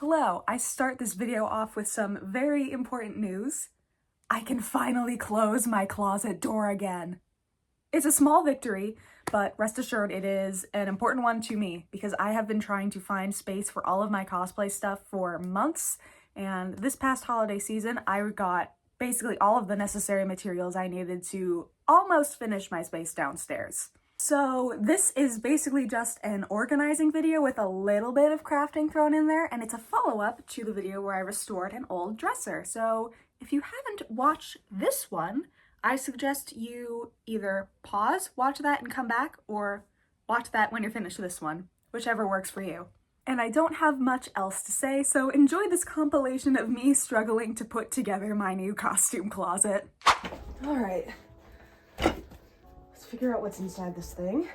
Hello, I start this video off with some very important news. I can finally close my closet door again. It's a small victory, but rest assured it is an important one to me because I have been trying to find space for all of my cosplay stuff for months, and this past holiday season I got basically all of the necessary materials I needed to almost finish my space downstairs. So this is basically just an organizing video with a little bit of crafting thrown in there, and it's a follow-up to the video where I restored an old dresser. So if you haven't watched this one, I suggest you either pause, watch that and come back, or watch that when you're finished with this one, whichever works for you. And I don't have much else to say, so enjoy this compilation of me struggling to put together my new costume closet. All right. Let's figure out what's inside this thing.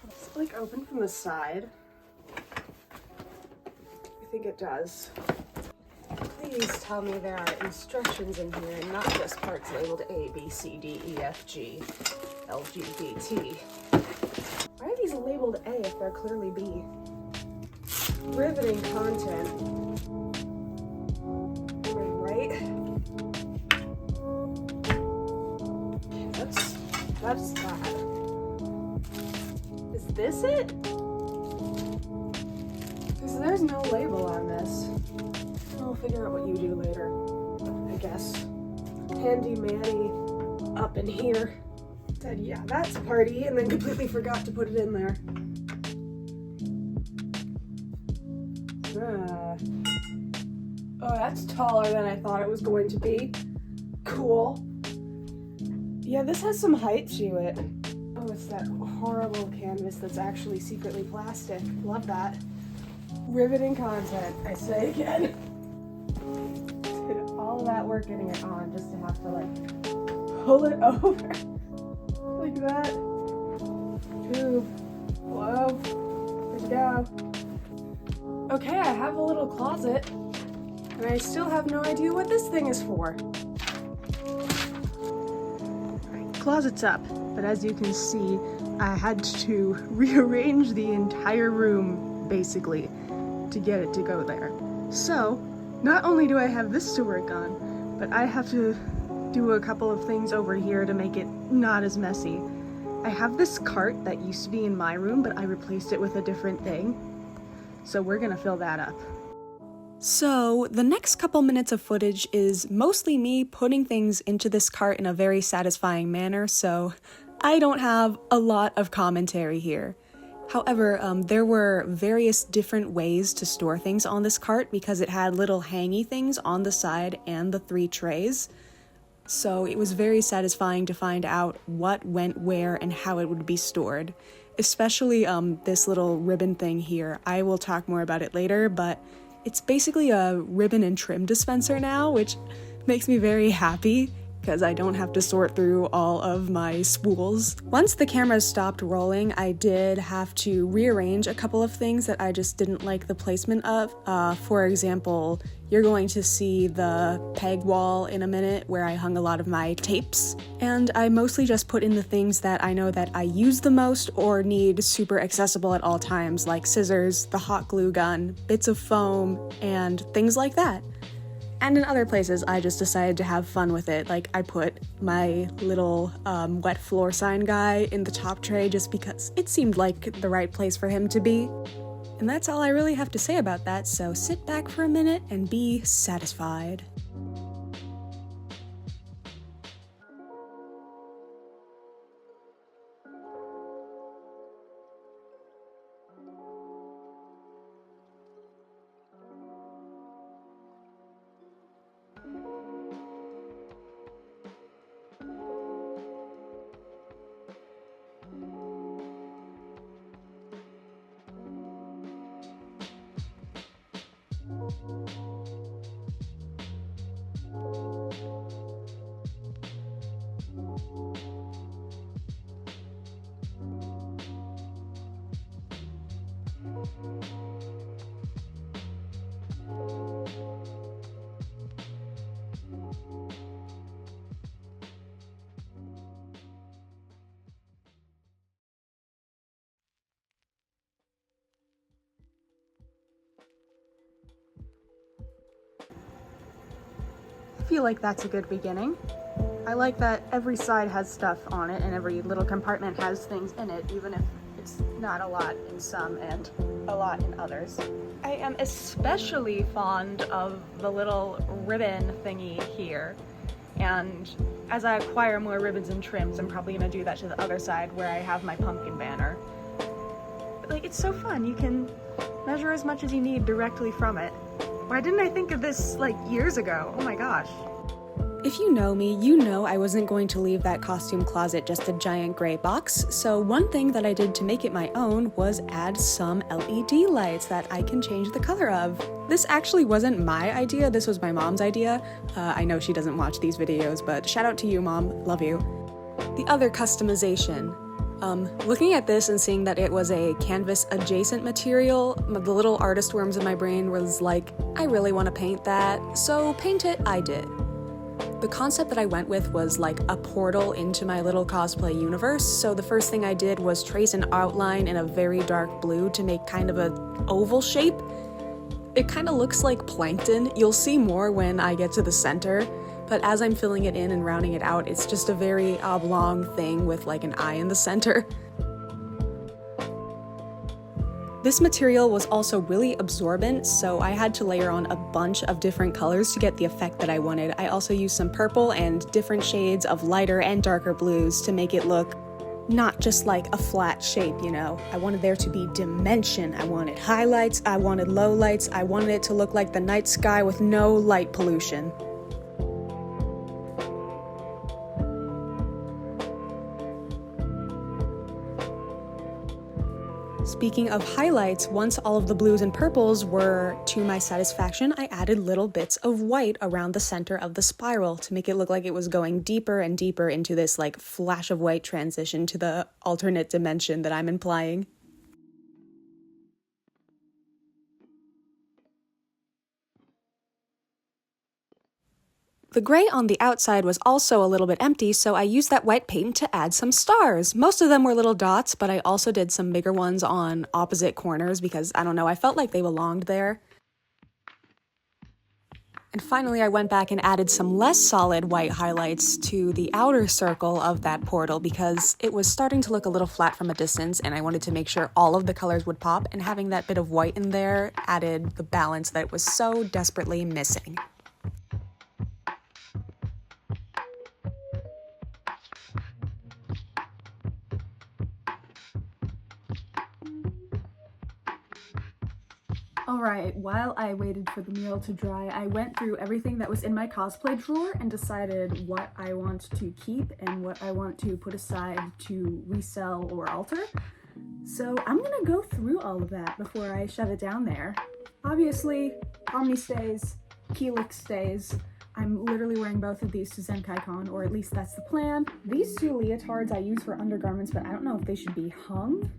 It's like open from the side. I think it does. Please tell me there are instructions in here and not just parts labeled A, B, C, D, E, F, G, L, G, B, T. Why are these labeled A if they're clearly B? Riveting content. Am I right? That's that. Is this it? Because there's no label on this. I'll figure out what you do later, I guess. Handy Manny up in here said, yeah, that's a party, and then completely forgot to put it in there. Oh, that's taller than I thought it was going to be. Cool. Yeah, this has some height to it. Oh, it's that horrible canvas that's actually secretly plastic. Love that. Riveting content, I say again. Did all that work getting it on just to have to like pull it over like that. Tube. Hello. Good to go. Okay, I have a little closet, and I still have no idea what this thing is for. Closet's up, but as you can see, I had to rearrange the entire room, basically, to get it to go there. So, not only do I have this to work on, but I have to do a couple of things over here to make it not as messy. I have this cart that used to be in my room, but I replaced it with a different thing. So we're gonna fill that up. So the next couple minutes of footage is mostly me putting things into this cart in a very satisfying manner, so I don't have a lot of commentary here. However, there were various different ways to store things on this cart because it had little hangy things on the side and the 3 trays. So it was very satisfying to find out what went where and how it would be stored. Especially this little ribbon thing here. I will talk more about it later, but it's basically a ribbon and trim dispenser now, which makes me very happy because I don't have to sort through all of my spools. Once the camera stopped rolling, I did have to rearrange a couple of things that I just didn't like the placement of. For example, you're going to see the peg wall in a minute where I hung a lot of my tapes. And I mostly just put in the things that I know that I use the most or need super accessible at all times, like scissors, the hot glue gun, bits of foam, and things like that. And in other places, I just decided to have fun with it. Like, I put my little wet floor sign guy in the top tray just because it seemed like the right place for him to be. And that's all I really have to say about that, so sit back for a minute and be satisfied. feel like that's a good beginning. I like that every side has stuff on it and every little compartment has things in it, even if it's not a lot in some and a lot in others. I am especially fond of the little ribbon thingy here, and as I acquire more ribbons and trims, I'm probably gonna do that to the other side where I have my pumpkin banner. But, like, it's so fun. You can measure as much as you need directly from it. Why didn't I think of this like years ago? Oh my gosh. If you know me, you know I wasn't going to leave that costume closet just a giant gray box, so one thing that I did to make it my own was add some LED lights that I can change the color of. This actually wasn't my idea, this was my mom's idea. I know she doesn't watch these videos, but shout out to you, Mom, love you. The other customization. Looking at this and seeing that it was a canvas adjacent material, the little artist worms in my brain was like, I really want to paint that, so paint it I did. The concept that I went with was like a portal into my little cosplay universe, so the first thing I did was trace an outline in a very dark blue to make kind of an oval shape. It kind of looks like plankton. You'll see more when I get to the center, but as I'm filling it in and rounding it out, it's just a very oblong thing with like an eye in the center. This material was also really absorbent, so I had to layer on a bunch of different colors to get the effect that I wanted. I also used some purple and different shades of lighter and darker blues to make it look not just like a flat shape, you know. I wanted there to be dimension. I wanted highlights, I wanted lowlights, I wanted it to look like the night sky with no light pollution. Speaking of highlights, once all of the blues and purples were to my satisfaction, I added little bits of white around the center of the spiral to make it look like it was going deeper and deeper into this like flash of white transition to the alternate dimension that I'm implying. The gray on the outside was also a little bit empty, so I used that white paint to add some stars. Most of them were little dots, but I also did some bigger ones on opposite corners because, I don't know, I felt like they belonged there. And finally, I went back and added some less solid white highlights to the outer circle of that portal because it was starting to look a little flat from a distance, and I wanted to make sure all of the colors would pop, and having that bit of white in there added the balance that was so desperately missing. Alright, while I waited for the meal to dry, I went through everything that was in my cosplay drawer and decided what I want to keep and what I want to put aside to resell or alter. So I'm gonna go through all of that before I shove it down there. Obviously, Omni stays, Helix stays. I'm literally wearing both of these to ZenkaiCon, or at least that's the plan. These two leotards I use for undergarments, but I don't know if they should be hung.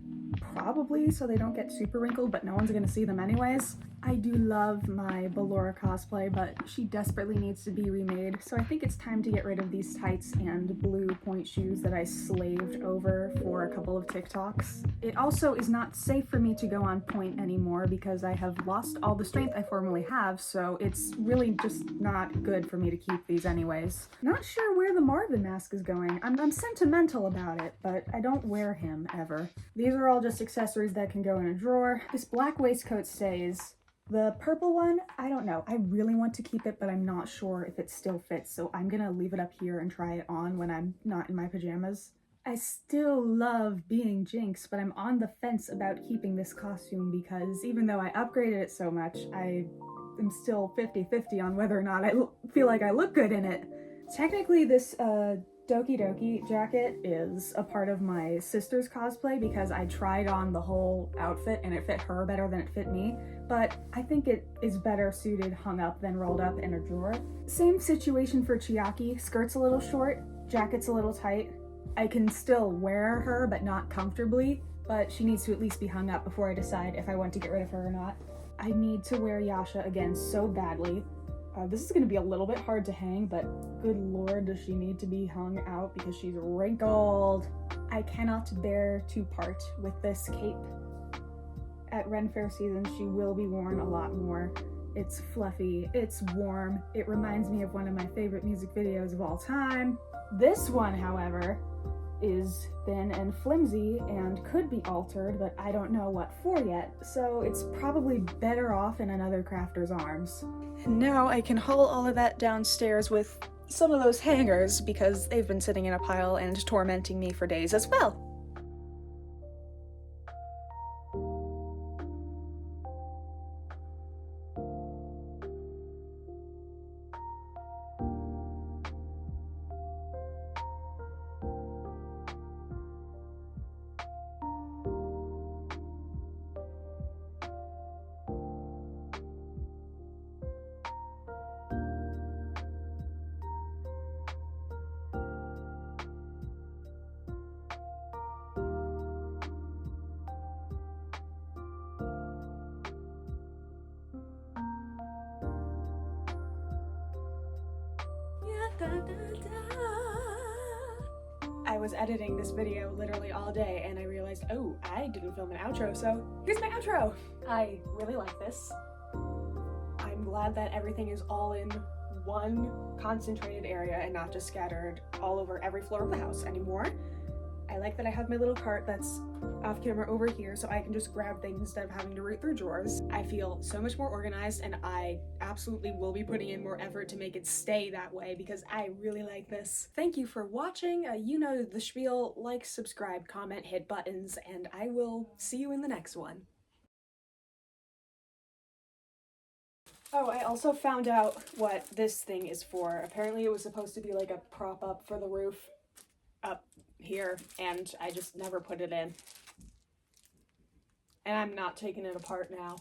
Probably, so they don't get super wrinkled, but no one's gonna see them anyways. I do love my Ballora cosplay, but she desperately needs to be remade, so I think it's time to get rid of these tights and blue point shoes that I slaved over for a couple of TikToks. It also is not safe for me to go on point anymore because I have lost all the strength I formerly have, so it's really just not good for me to keep these anyways. Not sure where the Marvin mask is going. I'm sentimental about it, but I don't wear him ever. These are all just accessories that can go in a drawer. This black waistcoat stays. The purple one, I don't know. I really want to keep it, but I'm not sure if it still fits, so I'm gonna leave it up here and try it on when I'm not in my pajamas. I still love being Jinx, but I'm on the fence about keeping this costume because even though I upgraded it so much, I am still 50-50 on whether or not I feel like I look good in it. Technically, this Doki Doki jacket is a part of my sister's cosplay because I tried on the whole outfit and it fit her better than it fit me, but I think it is better suited hung up than rolled up in a drawer. Same situation for Chiaki. Skirt's a little short, jacket's a little tight. I can still wear her, but not comfortably, but she needs to at least be hung up before I decide if I want to get rid of her or not. I need to wear Yasha again so badly. This is going to be a little bit hard to hang, but good lord does she need to be hung out because she's wrinkled. I cannot bear to part with this cape. At Ren Fair season, she will be worn a lot more. It's fluffy, it's warm, it reminds me of one of my favorite music videos of all time. This one, however, is thin and flimsy and could be altered, but I don't know what for yet, so it's probably better off in another crafter's arms. And now I can haul all of that downstairs with some of those hangers because they've been sitting in a pile and tormenting me for days as well. I was editing this video literally all day and I realized, oh, I didn't film an outro, so here's my outro! I really like this. I'm glad that everything is all in one concentrated area and not just scattered all over every floor of the house anymore. I like that I have my little cart that's off camera over here so I can just grab things instead of having to root through drawers. I feel so much more organized and I absolutely will be putting in more effort to make it stay that way because I really like this. Thank you for watching. You know the spiel, like, subscribe, comment, hit buttons, and I will see you in the next one. Oh, I also found out what this thing is for. Apparently it was supposed to be like a prop up for the roof up here, and I just never put it in. And I'm not taking it apart now.